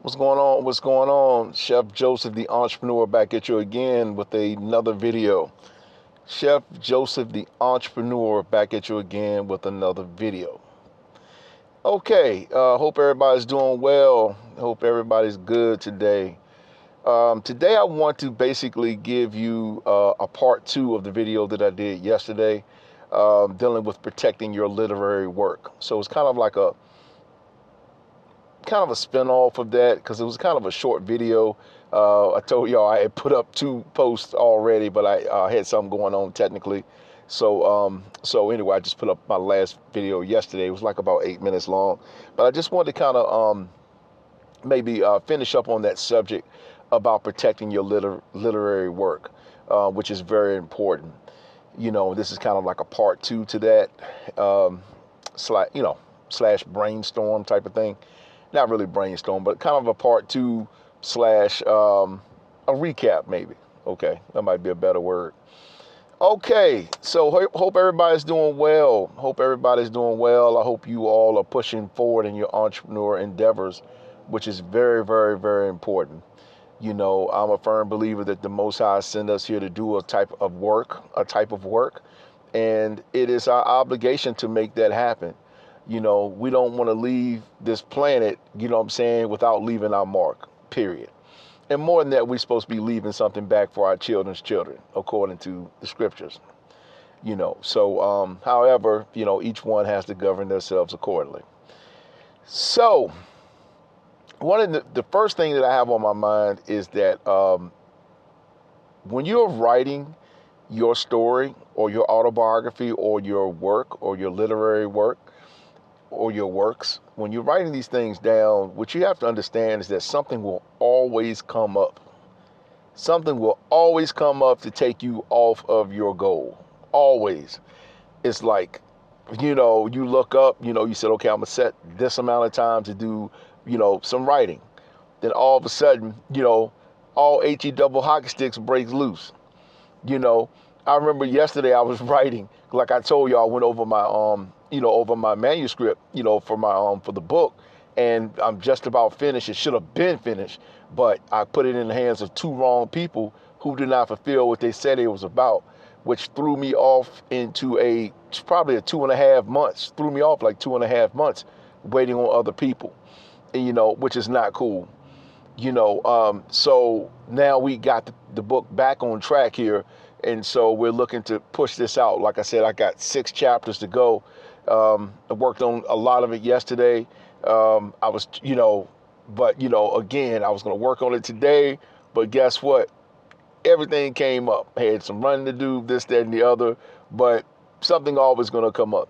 What's going on? What's going on? Chef Joseph, the entrepreneur, back at you again with another video. Chef Joseph, the entrepreneur, back at you again with another video. Okay, hope everybody's doing well. Hope everybody's good today. Today I want to basically give you a part two of the video that I did yesterday, dealing with protecting your literary work. So it's kind of a spin-off of that because it was kind of a short video. I told y'all I had put up 2 posts already, but I had something going on technically. So anyway, I just put up my last video yesterday. It was like about 8 minutes long, but I just wanted to kind of maybe finish up on that subject about protecting your literary work, which is very important. You know, this is kind of like a part 2 to that, slash brainstorm type of thing. Not really brainstorm, but kind of a part 2 slash a recap maybe. Okay, that might be a better word. Okay, so hope everybody's doing well. Hope everybody's doing well. I hope you all are pushing forward in your entrepreneur endeavors, which is very, very, very important. You know, I'm a firm believer that the Most High sent us here to do a type of work, and it is our obligation to make that happen. You know, we don't want to leave this planet, you know what I'm saying, without leaving our mark, period. And more than that, we're supposed to be leaving something back for our children's children, according to the scriptures. You know, so, however, you know, each one has to govern themselves accordingly. So, one of the first thing that I have on my mind is that when you're writing your story or your autobiography or your work or your literary work, or your works, when you're writing these things down, what you have to understand is that something will always come up. Something will always come up to take you off of your goal. Always. It's like, you know, you look up, you know, you said, okay, I'm going to set this amount of time to do, you know, some writing. Then all of a sudden, you know, all HE double hockey sticks breaks loose. You know, I remember yesterday I was writing, like I told you, I went over my over my manuscript, you know, for my for the book, and I'm just about finished. It should have been finished, but I put it in the hands of 2 wrong people who did not fulfill what they said it was about, which threw me off into probably a 2.5 months, threw me off like 2.5 months waiting on other people, and, you know, which is not cool. You know, so now we got the book back on track here, and so we're looking to push this out. Like I said, I got 6 chapters to go. I worked on a lot of it yesterday. I was, you know, but, you know, again, I was going to work on it today, but guess what? Everything came up. I had some running to do, this, that, and the other, but something always going to come up.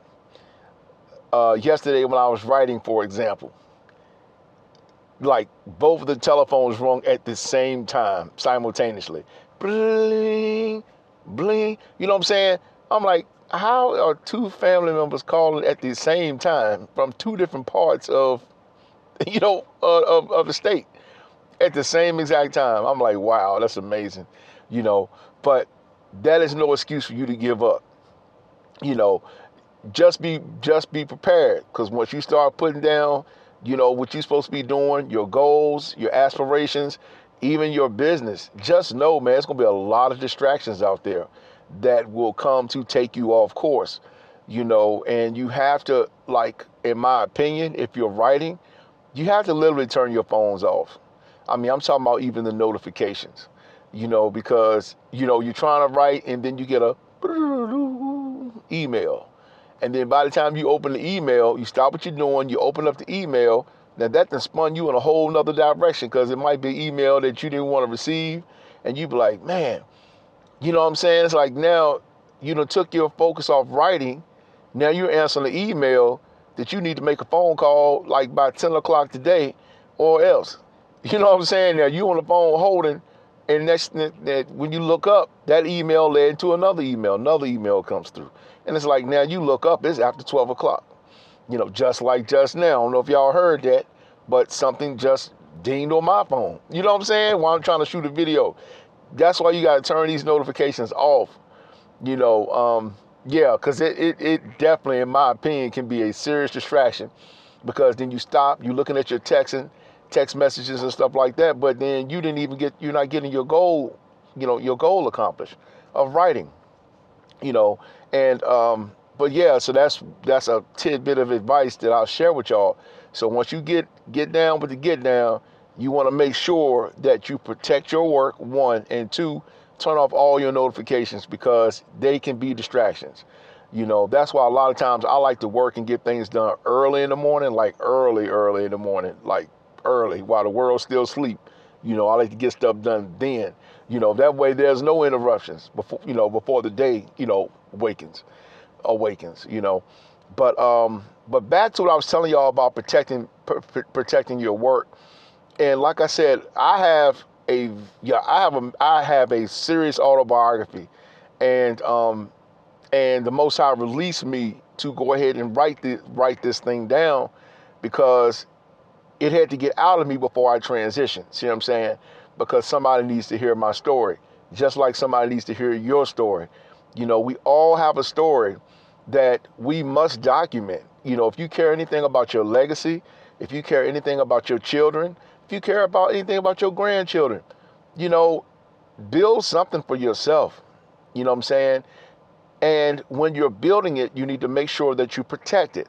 Yesterday when I was writing, for example, like both of the telephones rung at the same time, simultaneously. Bling, bling. You know what I'm saying? I'm like, how are 2 family members calling at the same time from 2 different parts of, you know, of the state at the same exact time? I'm like, wow, that's amazing, you know. But that is no excuse for you to give up. You know, just be prepared, because once you start putting down, you know, what you're supposed to be doing, your goals, your aspirations, even your business, just know, man, it's going to be a lot of distractions out there that will come to take you off course, you know. And you have to, like, in my opinion, if you're writing, you have to literally turn your phones off. I mean, I'm talking about even the notifications, you know, because, you know, you're trying to write and then you get a email. And then by the time you open the email, you stop what you're doing, you open up the email. Now that then spun you in a whole nother direction, because it might be an email that you didn't want to receive. And you be like, man, you know what I'm saying? It's like now you done took your focus off writing. Now you're answering the email that you need to make a phone call like by 10 o'clock today or else. You know what I'm saying? Now you on the phone holding, and when you look up, that email led to another email comes through. And it's like, now you look up, it's after 12 o'clock. You know, just like just now. I don't know if y'all heard that, but something just dinged on my phone. You know what I'm saying? While I'm trying to shoot a video. That's why you got to turn these notifications off. You know, yeah, because it definitely, in my opinion, can be a serious distraction, because then you stop, you're looking at your texting, text messages and stuff like that, but then you're not getting your goal, your goal accomplished of writing, you know, and but yeah, so that's a tidbit of advice that I'll share with y'all. So once you get down with the get down, you want to make sure that you protect your work, one, and two, turn off all your notifications because they can be distractions. That's why a lot of times I like to work and get things done early in the morning, like early in the morning, like early while the world's still asleep. I like to get stuff done then. That way there's no interruptions before the day, awakens. But back to what I was telling y'all about protecting your work. And like I said, I have a serious autobiography, and the Most High released me to go ahead and write this thing down because it had to get out of me before I transitioned. See what I'm saying? Because somebody needs to hear my story, just like somebody needs to hear your story. We all have a story that we must document. If you care anything about your legacy, if you care anything about your children, if you care about anything about your grandchildren, build something for yourself. You know what I'm saying? And when you're building it, you need to make sure that you protect it.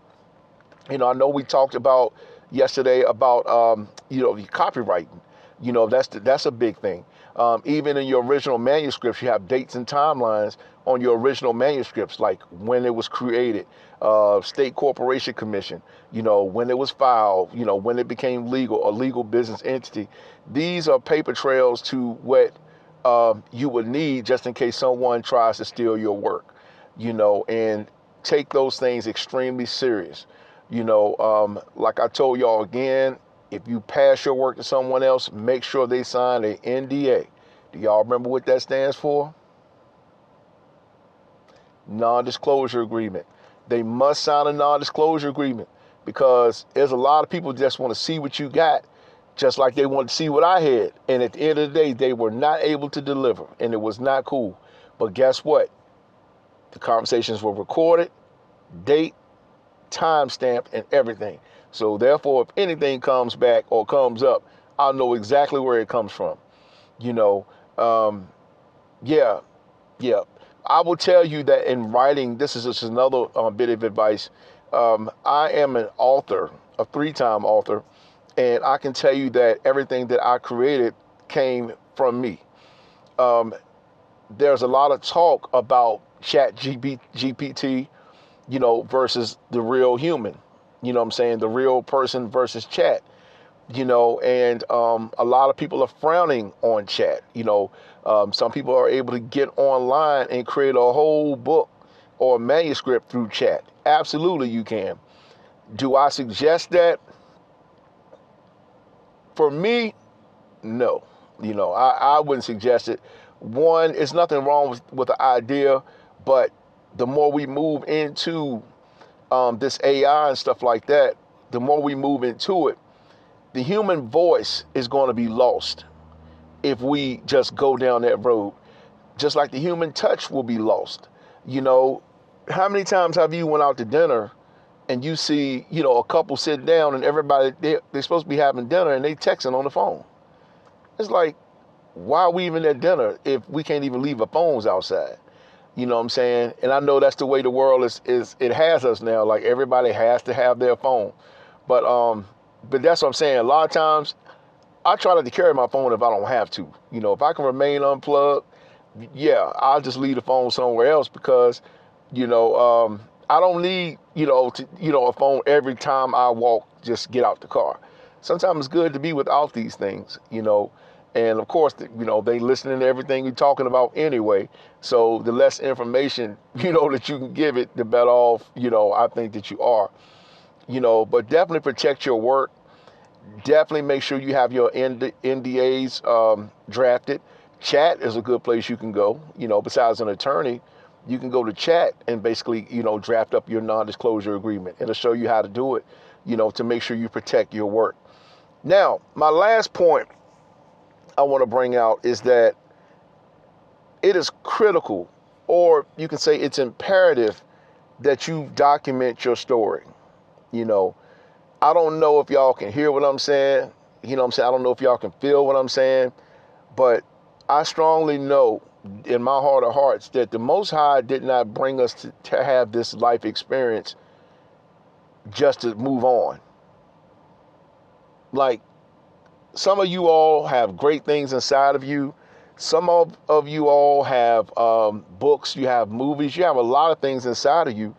I know we talked about yesterday about, the copywriting. That's a big thing. Even in your original manuscripts, you have dates and timelines on your original manuscripts, like when it was created, state corporation commission, when it was filed, when it became legal, a legal business entity. These are paper trails to what you would need just in case someone tries to steal your work, and take those things extremely serious. Like I told y'all again, if you pass your work to someone else, make sure they sign a NDA. Do y'all remember what that stands for? Non-disclosure agreement. They must sign a non-disclosure agreement because there's a lot of people that just want to see what you got, just like they want to see what I had. And at the end of the day, they were not able to deliver, and it was not cool. But guess what? The conversations were recorded, date, timestamped, and everything. So therefore, if anything comes back or comes up, I'll know exactly where it comes from. Yeah. I will tell you that in writing, this is just another bit of advice. I am an author, a 3-time author, and I can tell you that everything that I created came from me. There's a lot of talk about ChatGPT, versus the real human. What I'm saying? The real person versus chat. And a lot of people are frowning on chat. Some people are able to get online and create a whole book or a manuscript through chat. Absolutely, you can. Do I suggest that? For me, no. I wouldn't suggest it. One, it's nothing wrong with the idea, but the more we move into this AI and stuff like that, the more we move into it, the human voice is going to be lost if we just go down that road. Just like the human touch will be lost. How many times have you went out to dinner and you see, a couple sit down and everybody, they're supposed to be having dinner and they texting on the phone? It's like, why are we even at dinner if we can't even leave our phones outside? You know what I'm saying? And I know that's the way the world is it has us now. Like everybody has to have their phone. But that's what I'm saying. A lot of times I try not to carry my phone if I don't have to. If I can remain unplugged, yeah, I'll just leave the phone somewhere else because, I don't need, a phone every time I walk, just get out the car. Sometimes it's good to be without these things, And of course, they listening to everything you're talking about anyway. So the less information, that you can give it, the better off, I think that you are. But definitely protect your work. Definitely make sure you have your NDAs drafted. Chat is a good place you can go. Besides an attorney, you can go to chat and basically, draft up your non-disclosure agreement. It'll show you how to do it, to make sure you protect your work. Now, my last point I want to bring out is that it is critical, or you can say it's imperative, that you document your story. I don't know if y'all can hear what I'm saying. You know what I'm saying? I don't know if y'all can feel what I'm saying, but I strongly know in my heart of hearts that the Most High did not bring us to have this life experience just to move on. Like, some of you all have great things inside of you. Some of you all have books, you have movies, you have a lot of things inside of you.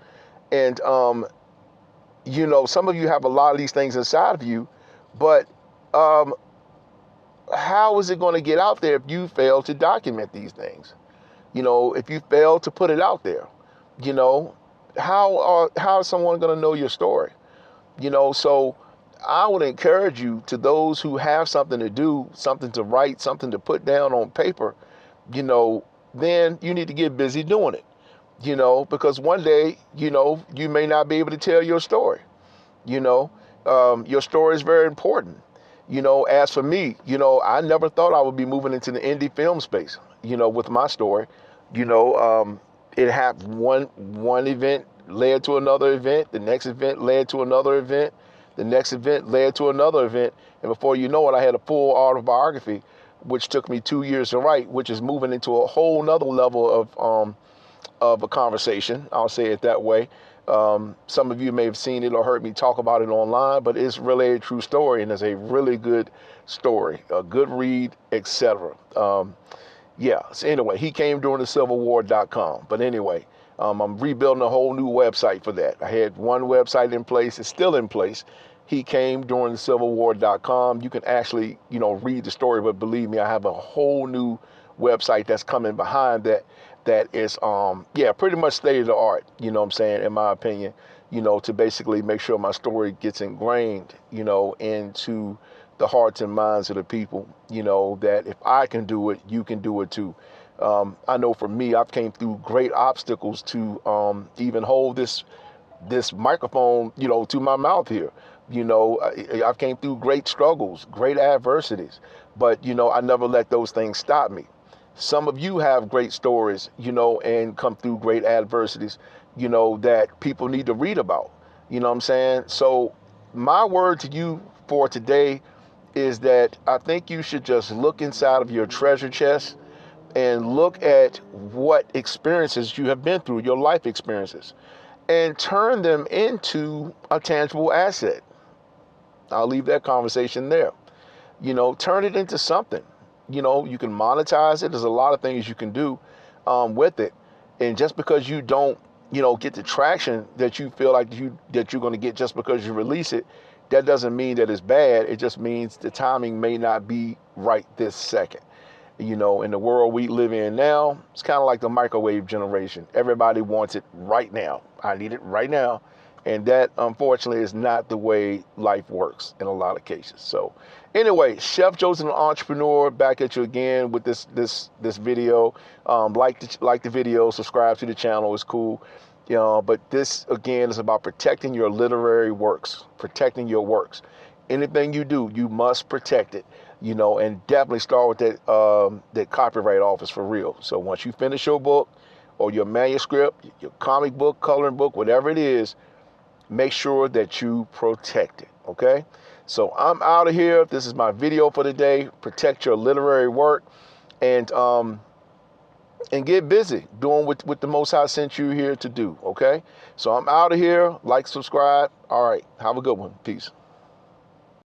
And, some of you have a lot of these things inside of you, but um, how is it going to get out there if you fail to document these things? If you fail to put it out there, how is someone going to know your story? So I would encourage you, to those who have something to do, something to write, something to put down on paper, then you need to get busy doing it, because one day, you may not be able to tell your story. Your story is very important. As for me, I never thought I would be moving into the indie film space, with my story. It happened, one event led to another event, the next event led to another event, the next event led to another event, and before you know it, I had a full autobiography, which took me 2 years to write, which is moving into a whole nother level of a conversation. I'll say it that way. Some of you may have seen it or heard me talk about it online, but it's really a true story, and it's a really good story, a good read, etc. So anyway, he came during the CivilWar.com. But anyway, I'm rebuilding a whole new website for that. I had one website in place. It's still in place. He came during the CivilWar.com. You can actually, read the story, but believe me, I have a whole new website that's coming behind that. That is, pretty much state of the art, what I'm saying, in my opinion, to basically make sure my story gets ingrained, into the hearts and minds of the people, that if I can do it, you can do it too. I know for me, I've came through great obstacles to even hold this microphone, to my mouth here. I've came through great struggles, great adversities, but, I never let those things stop me. Some of you have great stories, and come through great adversities, that people need to read about. You know what I'm saying? So my word to you for today is that I think you should just look inside of your treasure chest and look at what experiences you have been through, your life experiences, and turn them into a tangible asset. I'll leave that conversation there. Turn it into something. You can monetize it. There's a lot of things you can do with it. And just because you don't, get the traction that you feel like that you're going to get just because you release it, that doesn't mean that it's bad. It just means the timing may not be right this second. In the world we live in now, it's kind of like the microwave generation. Everybody wants it right now. I need it right now. And that, unfortunately, is not the way life works in a lot of cases. So anyway, Chef Joseph, an entrepreneur, back at you again with this video. Like the video, subscribe to the channel. It's cool. But this, again, is about protecting your literary works, protecting your works. Anything you do, you must protect it, and definitely start with that copyright office for real. So once you finish your book or your manuscript, your comic book, coloring book, whatever it is, make sure that you protect it, okay? So I'm out of here. This is my video for today. Protect your literary work, and get busy doing what the Most High sent you here to do, okay? So I'm out of here. Like, subscribe. All right, have a good one. Peace.